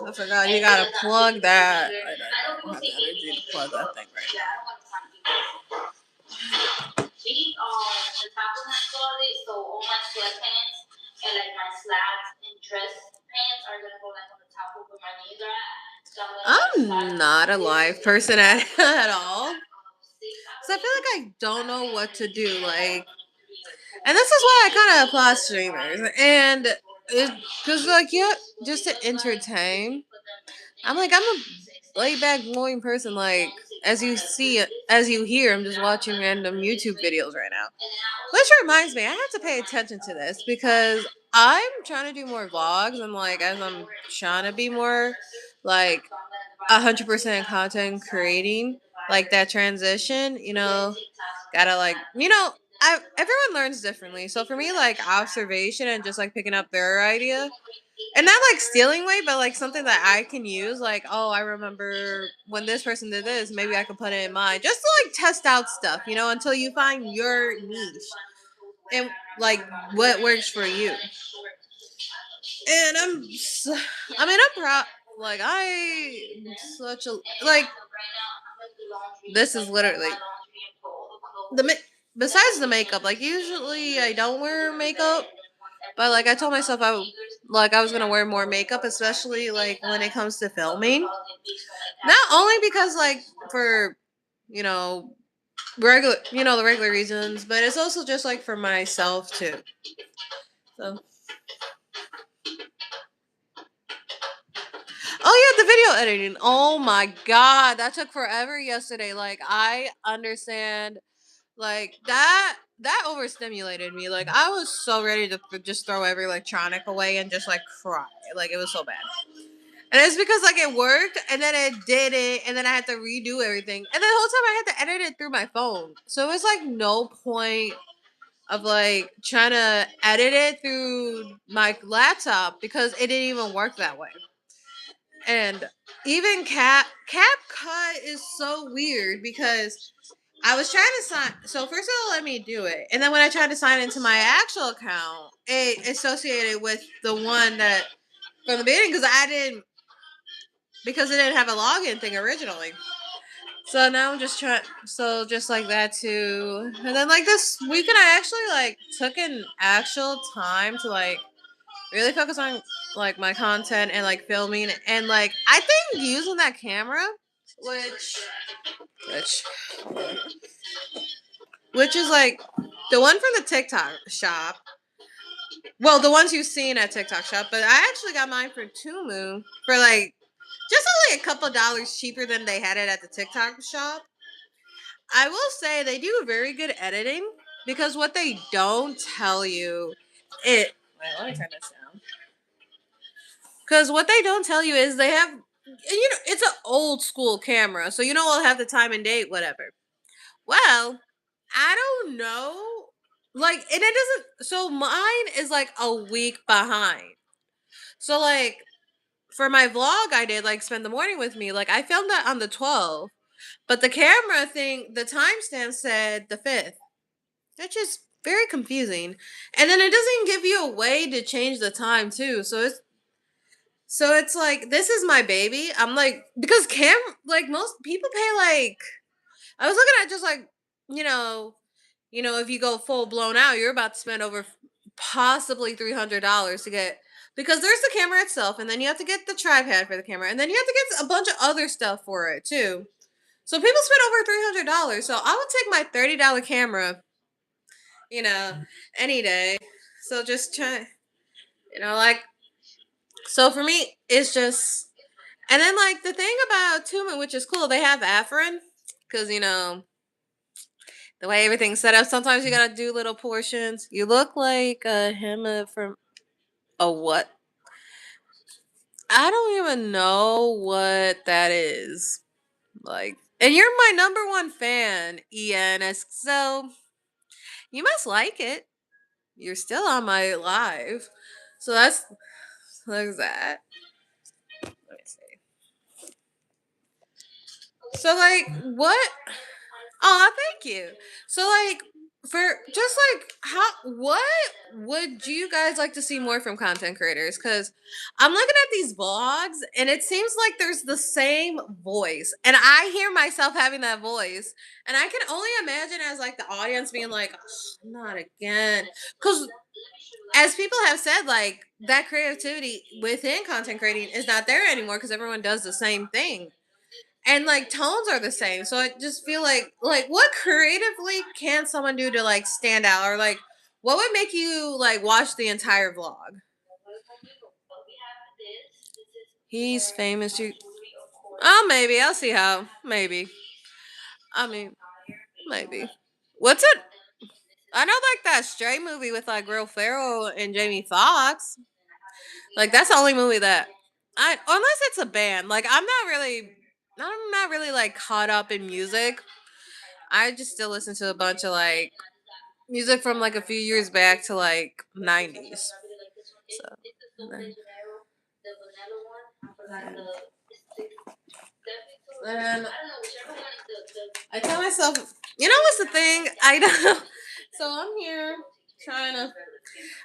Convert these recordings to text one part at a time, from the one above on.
I forgot you gotta plug that. I don't have the energy to plug that thing right These are the top of my closet, so all my sweatpants and like my slacks and dress pants are gonna go like on the top of where my knees are at. So I'm not a live person at all. So I feel like I don't know what to do. Like, and this is why I kind of applaud streamers. And because, like, yeah, just to entertain. I'm a laid back, boring person. Like, as you see, as you hear, I'm just watching random YouTube videos right now. Which reminds me, I have to pay attention to this because I'm trying to do more vlogs. And, like, as I'm trying to be more, like, 100% content creating, like that transition, gotta like, everyone learns differently. So for me, like observation and just like picking up their idea, and not like stealing way, but like something that I can use. Like, oh, I remember when this person did this. Maybe I could put it in mine, just to like test out stuff, until you find your niche and like what works for you. And I'm proud. Like I'm such a like. This is literally the besides the makeup. Like usually I don't wear makeup, but like I told myself I was gonna wear more makeup, especially like when it comes to filming. Not only because like for you know regular the regular reasons, but it's also just like for myself too. So oh yeah, the video editing. Oh my god, that took forever yesterday. Like I understand like that overstimulated me. Like I was so ready to just throw every electronic away and just like cry. Like it was so bad. And it's because like it worked and then it didn't and then I had to redo everything. And the whole time I had to edit it through my phone. So it was like no point of like trying to edit it through my laptop because it didn't even work that way. And even CapCut is so weird because I was trying to sign. So first it'll let me do it, and then when I tried to sign into my actual account, it associated with the one that from the beginning because it didn't have a login thing originally. So now I'm just trying. So just like that too, and then like this weekend I actually like took an actual time to like really focus on like my content and like filming and like I think using that camera, which which which is like the one from the TikTok shop. Well, the ones you've seen at TikTok shop, but I actually got mine for Tumu for like just only a couple dollars cheaper than they had it at the TikTok shop. I will say they do very good editing because what they don't tell you it wait, let me turn this down. Because what they don't tell you is they have it's an old school camera, so we'll have the time and date, whatever. Well, I don't know. Like, and it doesn't. So mine is like a week behind. So like for my vlog, I did like spend the morning with me. Like I filmed that on the 12th, but the camera thing, the timestamp said the 5th, which is very confusing. And then it doesn't give you a way to change the time too. So it's like this is my baby. I'm like because like most people pay like I was looking at just like you know if you go full blown out, you're about to spend over possibly $300 to get because there's the camera itself, and then you have to get the tripod for the camera, and then you have to get a bunch of other stuff for it too. So people spend over $300. So I would take my $30 camera, you know, any day. So just try, like so for me, it's just and then like the thing about Tuma, which is cool, they have Afrin because the way everything's set up. Sometimes you gotta do little portions. You look like him from a what? I don't even know what that is. Like, and you're my number one fan, ENS. So you must like it. You're still on my live, so that's like that. Let me see. So like what? Oh, thank you. So like for just like how what would you guys like to see more from content creators? Because I'm looking at these vlogs and it seems like there's the same voice, and I hear myself having that voice, and I can only imagine as like the audience being like, "Ugh, not again," because as people have said, like that creativity within content creating is not there anymore because everyone does the same thing, and like tones are the same. So I just feel like what creatively can someone do to like stand out, or like what would make you like watch the entire vlog? He's famous. You oh, maybe I'll see how. Maybe I mean maybe. What's it? I know like that Stray movie with like Will Ferrell and Jamie Foxx. Like that's the only movie that I unless it's a band. Like I'm not really like caught up in music. I just still listen to a bunch of like music from like a few years back to like 90s. So then I tell myself, you know what's the thing? I don't. So I'm here trying to.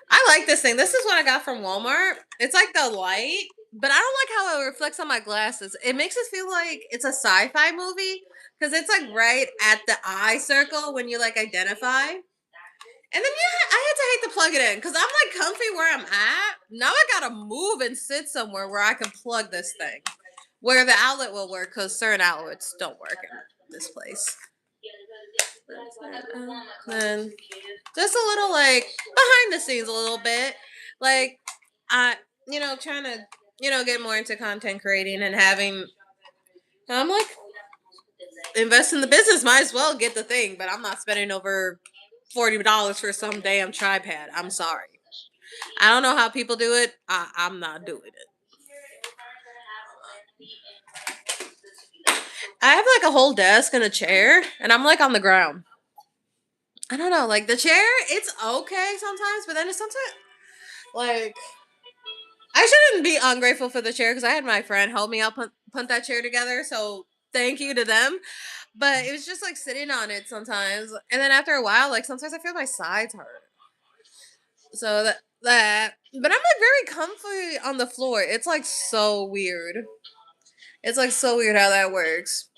I like this thing. This is what I got from Walmart. It's like the light, but I don't like how it reflects on my glasses. It makes it feel like it's a sci-fi movie because it's like right at the eye circle when you like identify. And then yeah, I had to hate to plug it in because I'm like comfy where I'm at. Now I gotta move and sit somewhere where I can plug this thing, where the outlet will work because certain outlets don't work in this place. Then just a little like behind the scenes, a little bit, like I, trying to get more into content creating and having. I'm like invest in the business. Might as well get the thing, but I'm not spending over $40 for some damn tripod. I'm sorry. I don't know how people do it. I'm not doing it. I have like a whole desk and a chair, and I'm like on the ground. I don't know, like the chair, it's okay sometimes, but then it's sometimes like I shouldn't be ungrateful for the chair because I had my friend help me out put that chair together. So thank you to them. But it was just like sitting on it sometimes, and then after a while, like sometimes I feel my sides hurt. So but I'm like very comfy on the floor. It's like so weird. It's like so weird how that works.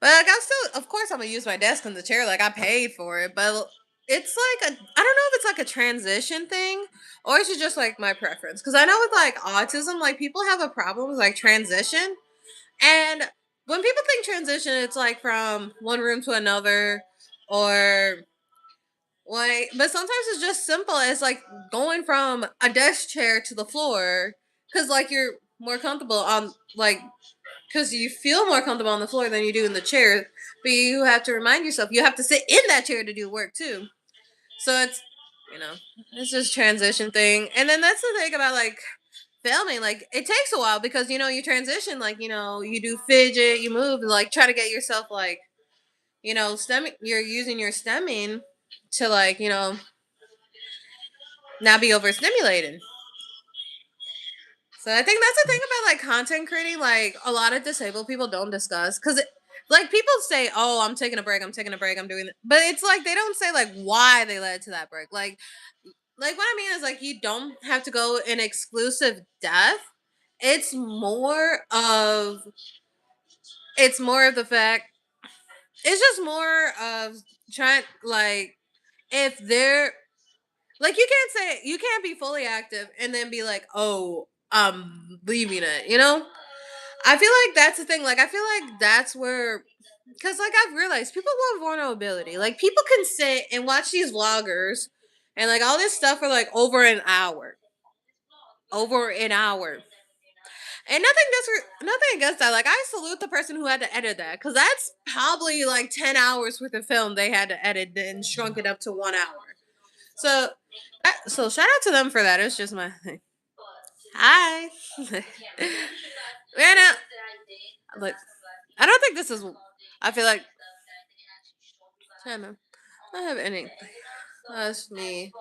But like I'm still, of course, I'm gonna use my desk and the chair. Like I paid for it, but it's like I don't know if it's like a transition thing or it's just like my preference. Because I know with like autism, like people have a problem with like transition, and when people think transition, it's like from one room to another, or like. But sometimes it's just simple as like going from a desk chair to the floor, because like you're more comfortable on like because you feel more comfortable on the floor than you do in the chair. But you have to remind yourself you have to sit in that chair to do work too. So you know, it's just transition thing. And then that's the thing about like filming. Like it takes a while because you transition. Like you do fidget, you move, like try to get yourself like stemming. You're using your stemming to like not be overstimulated. So I think that's the thing about like content creating. Like a lot of disabled people don't discuss because like people say, "Oh, I'm taking a break. I'm taking a break. I'm doing," but it's like they don't say like why they led to that break. Like what I mean is like you don't have to go in exclusive depth. It's more of the fact. It's just more of trying like if they're like you can't be fully active and then be like, "Oh, I'm leaving it." I feel like that's the thing. Like, I feel like that's where, because, like, I've realized people love vulnerability. Like, people can sit and watch these vloggers and, like, all this stuff for, like, over an hour. Over an hour. And nothing against that. Like, I salute the person who had to edit that, because that's probably, like, 10 hours worth of film they had to edit and shrunk it up to 1 hour. So, so shout out to them for that. It's just my thing. Hi. Man, look, I don't think this is. I feel like I don't have any. That's me.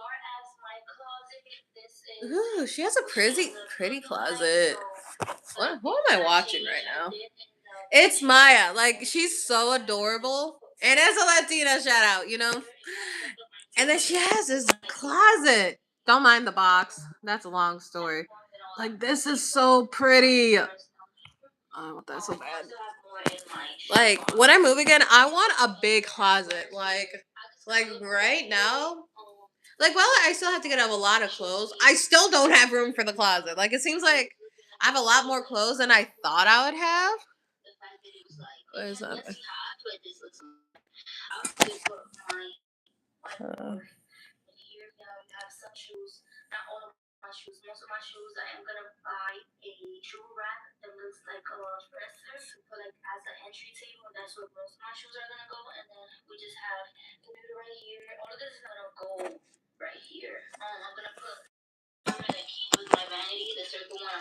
Ooh, she has a pretty closet. Who am I watching right now? It's Maya. Like she's so adorable, and as a Latina, shout out. And then she has this closet. Don't mind the box. That's a long story. Like this is so pretty. I want that so bad. Like when I move again, I want a big closet. Like right now, like well, I still have to get out a lot of clothes. I still don't have room for the closet. Like it seems like I have a lot more clothes than I thought I would have. What is that? Uh,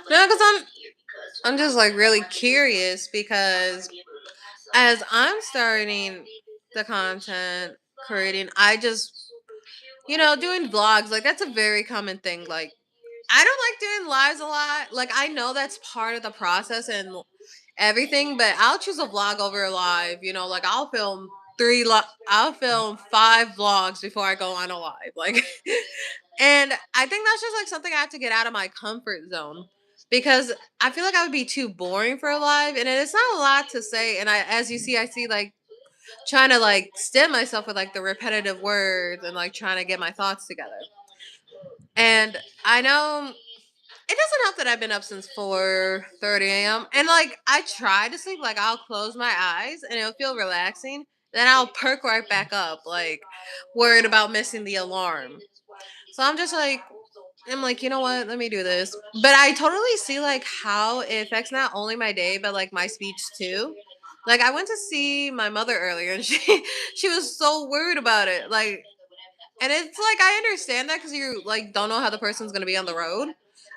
no, because I'm just like really curious because as I'm starting the content creating, I just doing vlogs like that's a very common thing. Like I don't like doing lives a lot. Like I know that's part of the process and everything, but I'll choose a vlog over a live. Like I'll film 5 vlogs before I go on a live. Like, and I think that's just like something I have to get out of my comfort zone because I feel like I would be too boring for a live, and it's not a lot to say. And as you see, I see like trying to like stem myself with like the repetitive words and like trying to get my thoughts together. And I know it doesn't help that I've been up since 4:30 a.m. And like I try to sleep, like I'll close my eyes and it'll feel relaxing. Then I'll perk right back up, like worried about missing the alarm. So I'm like, you know what? Let me do this. But I totally see like how it affects not only my day, but like my speech too. Like I went to see my mother earlier, and she was so worried about it. Like, and it's like I understand that because you like don't know how the person's gonna be on the road.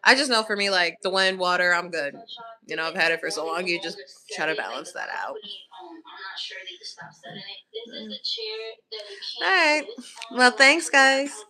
I just know for me, like the wind, water, I'm good. I've had it for so long. You just try to balance that out. Mm. All right. Well, thanks, guys.